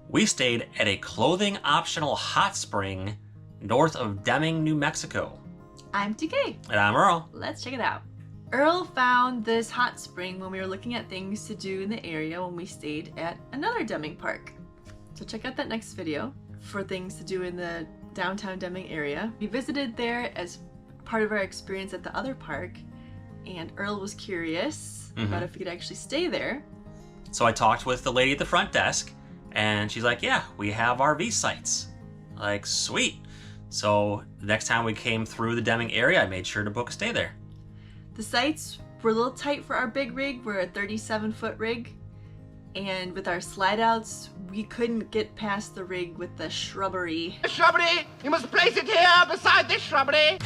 We stayed at a clothing optional hot spring north of Deming, New Mexico. I'm TK. And I'm Earl. Let's check it out. Earl found this hot spring when we were looking at things to do in the area when we stayed at another Deming park. So check out that next video for things to do in the downtown Deming area. We visited there as part of our experience at the other park, and Earl was curious about if we could actually stay there. So I talked with the lady at the front desk, and she's like, yeah, we have RV sites. Like, sweet. So the next time we came through the Deming area, I made sure to book a stay there. The sites were a little tight for our big rig. We're a 37-foot rig, and with our slide outs, we couldn't get past the rig with the shrubbery. Shrubbery! You must place it here beside this shrubbery!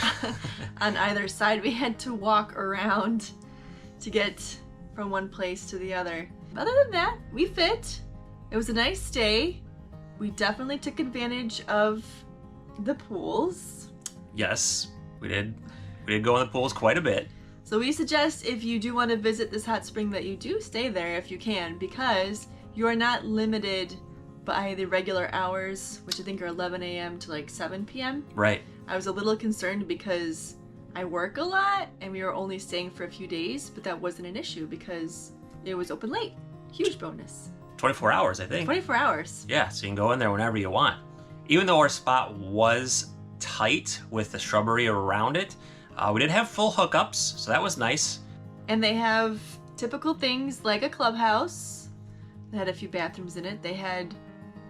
On either side, we had to walk around to get from one place to the other. Other than that, we fit. It was a nice stay. We definitely took advantage of the pools. Yes, we did. We did go in the pools quite a bit. So we suggest if you do want to visit this hot spring that you do stay there if you can, because you are not limited by the regular hours, which I think are 11 a.m. to like 7 p.m. Right. I was a little concerned because I work a lot and we were only staying for a few days, but that wasn't an issue because it was open late. Huge bonus. 24 hours, I think. 24 hours. Yeah, so you can go in there whenever you want. Even though our spot was tight with the shrubbery around it, we did have full hookups, so that was nice. And they have typical things like a clubhouse. They had a few bathrooms in it. They had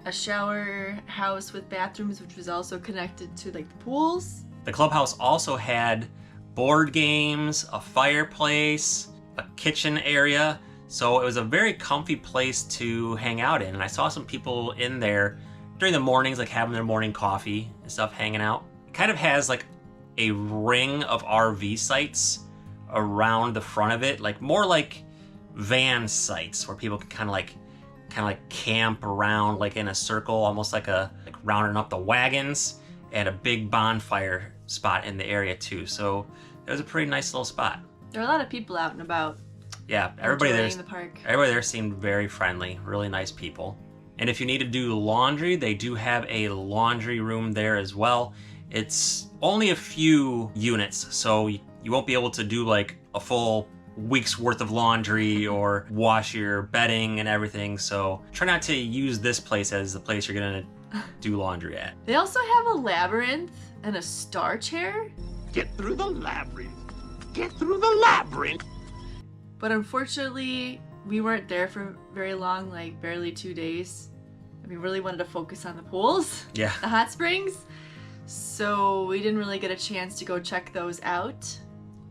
a shower house with bathrooms, which was also connected to like the pools. The clubhouse also had board games, a fireplace, a kitchen area. So it was a very comfy place to hang out in. And I saw some people in there during the mornings, like having their morning coffee and stuff, hanging out. It kind of has like a ring of RV sites around the front of it, like more like van sites where people can kind of like camp around like in a circle, almost like rounding up the wagons, and a big bonfire spot in the area too. So it was a pretty nice little spot. There are a lot of people out and about. Yeah, everybody enjoying the park. Everybody there seemed very friendly, really nice people. And if you need to do laundry, they do have a laundry room there as well. It's only a few units, so you won't be able to do like a full week's worth of laundry or wash your bedding and everything. So try not to use this place as the place you're gonna do laundry at. They also have a labyrinth and a star chair. Get through the labyrinth! Get through the labyrinth! But unfortunately, we weren't there for very long, like barely 2 days. We really wanted to focus on the pools, Yeah. the hot springs. So we didn't really get a chance to go check those out.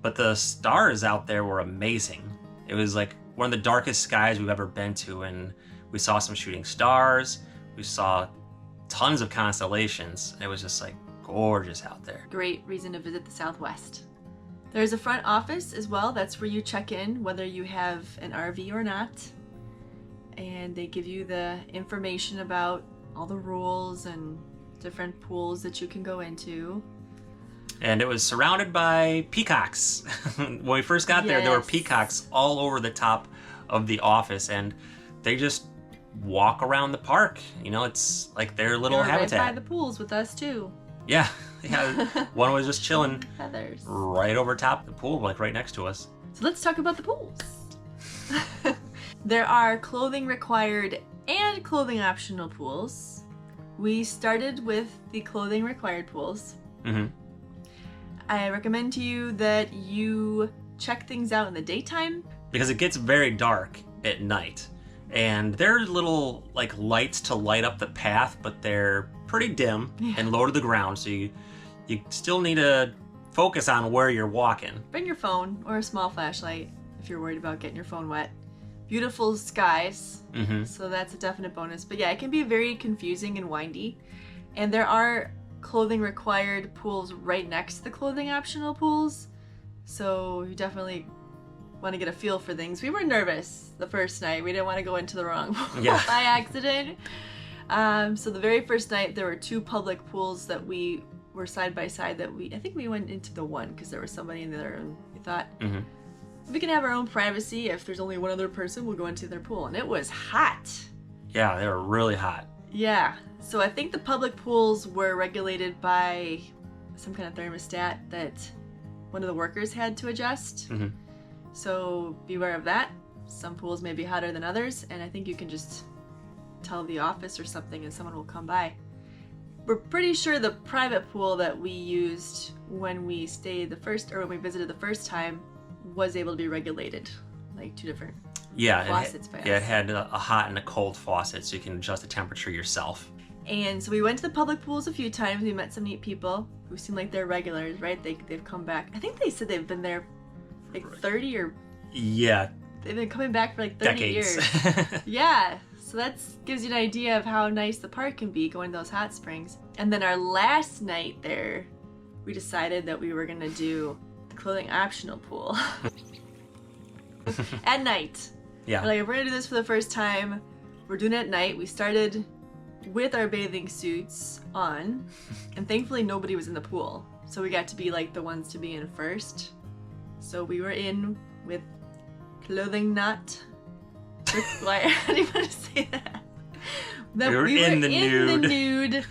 But the stars out there were amazing. It was like one of the darkest skies we've ever been to, and we saw some shooting stars. We saw tons of constellations. It was just like gorgeous out there. Great reason to visit the Southwest. There's a front office as well. That's where you check in, whether you have an RV or not. And they give you the information about all the rules and different pools that you can go into. And it was surrounded by peacocks. When we first got there were peacocks all over the top of the office, and they just walk around the park. You know, it's like their little habitat. Right by the pools with us too. Yeah. One was just chilling Feathers. right over top of the pool, like right next to us. So let's talk about the pools. There are clothing required and clothing optional pools. We started with the clothing required pools. I recommend to you that you check things out in the daytime, because it gets very dark at night, and there's little like lights to light up the path, but they're pretty dim and low to the ground, so you still need to focus on where you're walking. Bring your phone or a small flashlight if you're worried about getting your phone wet. Beautiful skies, so that's a definite bonus. But yeah, it can be very confusing and windy, and there are clothing required pools right next to the clothing optional pools, so you definitely want to get a feel for things. We were nervous the first night. We didn't want to go into the wrong pool by accident. So the very first night there were 2 public pools that we were side by side that I think we went into the one because there was somebody in there, and we thought we can have our own privacy. If there's only one other person, we'll go into their pool. And it was hot. Yeah, they were really hot. Yeah. So I think the public pools were regulated by some kind of thermostat that one of the workers had to adjust. Mm-hmm. So beware of that. Some pools may be hotter than others, and I think you can just tell the office or something and someone will come by. We're pretty sure the private pool that we used when we stayed when we visited the first time was able to be regulated, like 2 different faucets by us. Yeah, it had a hot and a cold faucet, so you can adjust the temperature yourself. And so we went to the public pools a few times. We met some neat people who seem like they're regulars, right? They've come back. I think they said they've been there like 30 or... Yeah. They've been coming back for like 30 decades. years. Yeah. So that gives you an idea of how nice the park can be, going to those hot springs. And then our last night there, we decided that we were going to do the clothing optional pool. At night. Yeah. We're like, if we're going to do this for the first time, we're doing it at night. We started with our bathing suits on, and thankfully nobody was in the pool. So we got to be like the ones to be in first. So we were in with clothing not... Why? How do you want to say that? We were in the nude.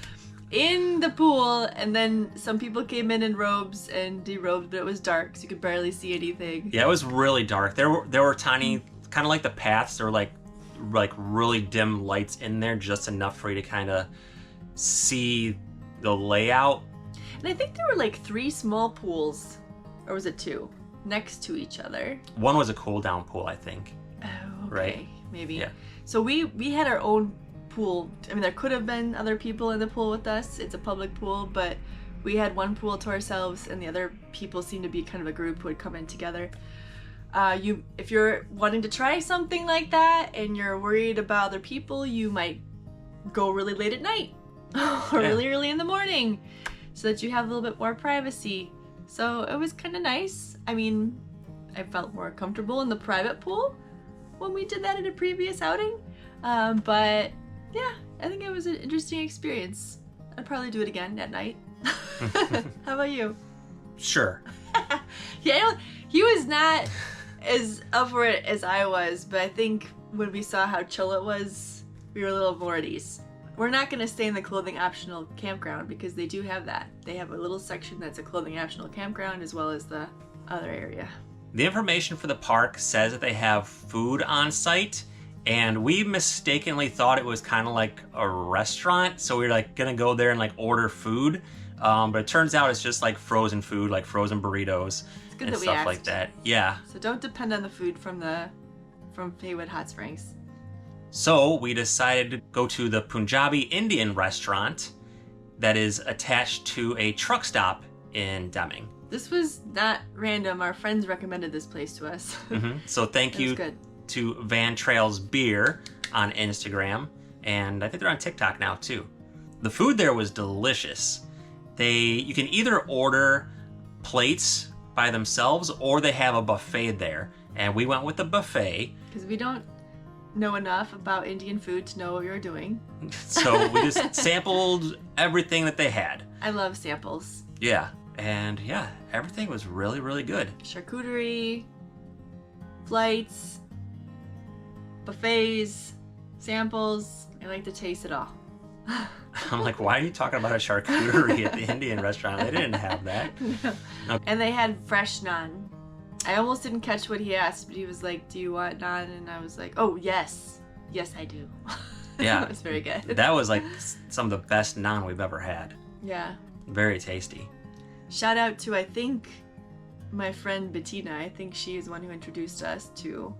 In the pool, and then some people came in robes and derobed, but it was dark, so you could barely see anything. Yeah, it was really dark. There were tiny, kind of like the paths, there were like really dim lights in there, just enough for you to kind of see the layout. And I think there were like 3 small pools, or was it 2, next to each other. One was a cool down pool, I think. Oh, okay. Right? Maybe. Yeah. So we had our own pool. I mean, there could have been other people in the pool with us. It's a public pool, but we had one pool to ourselves, and the other people seemed to be kind of a group who would come in together. If you're wanting to try something like that and you're worried about other people, you might go really late at night or really early in the morning so that you have a little bit more privacy. So it was kind of nice. I mean, I felt more comfortable in the private pool when we did that in a previous outing. But yeah, I think it was an interesting experience. I'd probably do it again at night. How about you? Sure. Yeah, he was not as up for it as I was, but I think when we saw how chill it was, we were a little more at ease. We're not going to stay in the clothing optional campground because they do have that. They have a little section that's a clothing optional campground as well as the other area. The information for the park says that they have food on site, and we mistakenly thought it was kind of like a restaurant, so we were like gonna go there and like order food, but it turns out it's just like frozen food, like frozen burritos and stuff like that. Yeah. So don't depend on the food from Faywood Hot Springs. So we decided to go to the Punjabi Indian restaurant that is attached to a truck stop in Deming. This was not random. Our friends recommended this place to us. Mm-hmm. So thank you to Van Trails Beer on Instagram, and I think they're on TikTok now too. The food there was delicious. You can either order plates by themselves or they have a buffet there, and we went with the buffet because we don't know enough about Indian food to know what we were doing. So we just sampled everything that they had. I love samples. Yeah. And yeah, everything was really, really good. Charcuterie, flights, buffets, samples. I like to taste it all. I'm like, why are you talking about a charcuterie at the Indian restaurant? They didn't have that. No. Okay. And they had fresh naan. I almost didn't catch what he asked, but he was like, do you want naan? And I was like, oh, yes. Yes, I do. Yeah. It was very good. That was like some of the best naan we've ever had. Yeah. Very tasty. Shout out to, I think, my friend Bettina. I think she is the one who introduced us to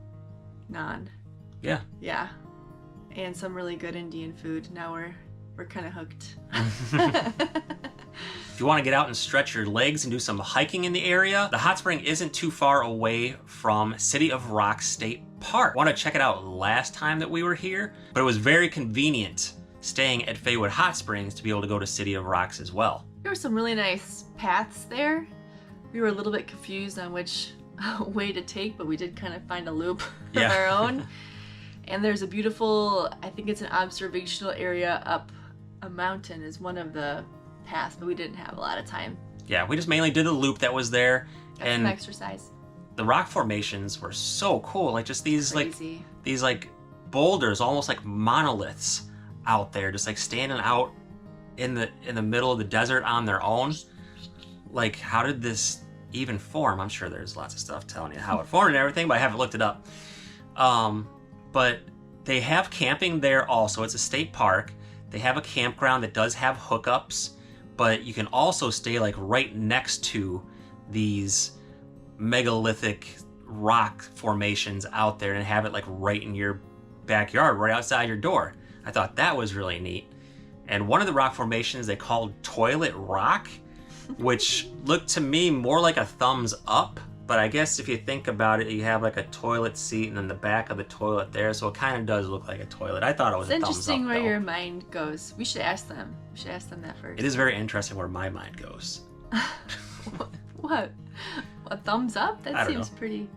naan. Yeah. Yeah. And some really good Indian food. Now we're kind of hooked. If you want to get out and stretch your legs and do some hiking in the area, the hot spring isn't too far away from City of Rocks State Park. I want to check it out last time that we were here, but it was very convenient staying at Faywood Hot Springs to be able to go to City of Rocks as well. There were some really nice paths there. We were a little bit confused on which way to take, but we did kind of find a loop of our own. And there's a beautiful, I think it's an observational area up a mountain is one of the paths, but we didn't have a lot of time. Yeah, we just mainly did the loop that was there. Got and some exercise. The rock formations were so cool. Like just these Crazy. these boulders, almost like monoliths out there, just like standing out in the middle of the desert on their own. Like, how did this even form? I'm sure there's lots of stuff telling you how it formed and everything, but I haven't looked it up. But they have camping there also. It's a state park. They have a campground that does have hookups, but you can also stay like right next to these megalithic rock formations out there and have it like right in your backyard, right outside your door. I thought that was really neat. And one of the rock formations they called Toilet Rock, which looked to me more like a thumbs up. But I guess if you think about it, you have like a toilet seat and then the back of the toilet there, so it kind of does look like a toilet. I thought it was a thumbs up. It's interesting where though. your mind goes. We should ask them. We should ask them that first. It is very interesting where my mind goes. What? A thumbs up? I That don't seems know. pretty.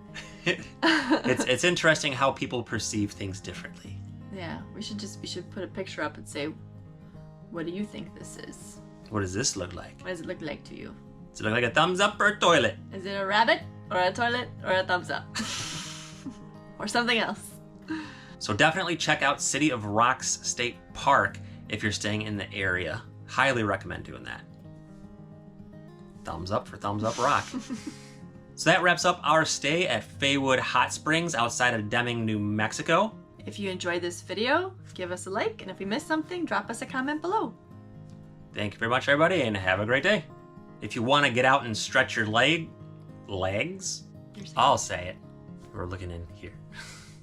It's interesting how people perceive things differently. Yeah, we should put a picture up and say, what do you think this is? What does this look like? What does it look like to you? Does it look like a thumbs up or a toilet? Is it a rabbit or a toilet or a thumbs up? Or something else? So definitely check out City of Rocks State Park if you're staying in the area. Highly recommend doing that. Thumbs up for Thumbs Up Rock. So that wraps up our stay at Faywood Hot Springs outside of Deming, New Mexico. If you enjoyed this video, give us a like, and if we missed something, drop us a comment below. Thank you very much, everybody, and have a great day. If you want to get out and stretch your legs, You're saying- I'll say it. We're looking in here.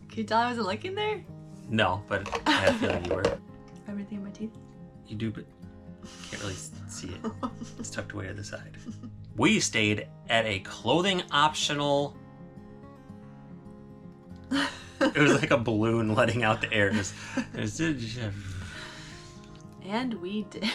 Can you tell I wasn't looking there? No, but I have a feeling you were. Everything in my teeth? You do, but can't really see it. It's tucked away to the side. We stayed at a clothing optional. It was like a balloon letting out the air. And we did.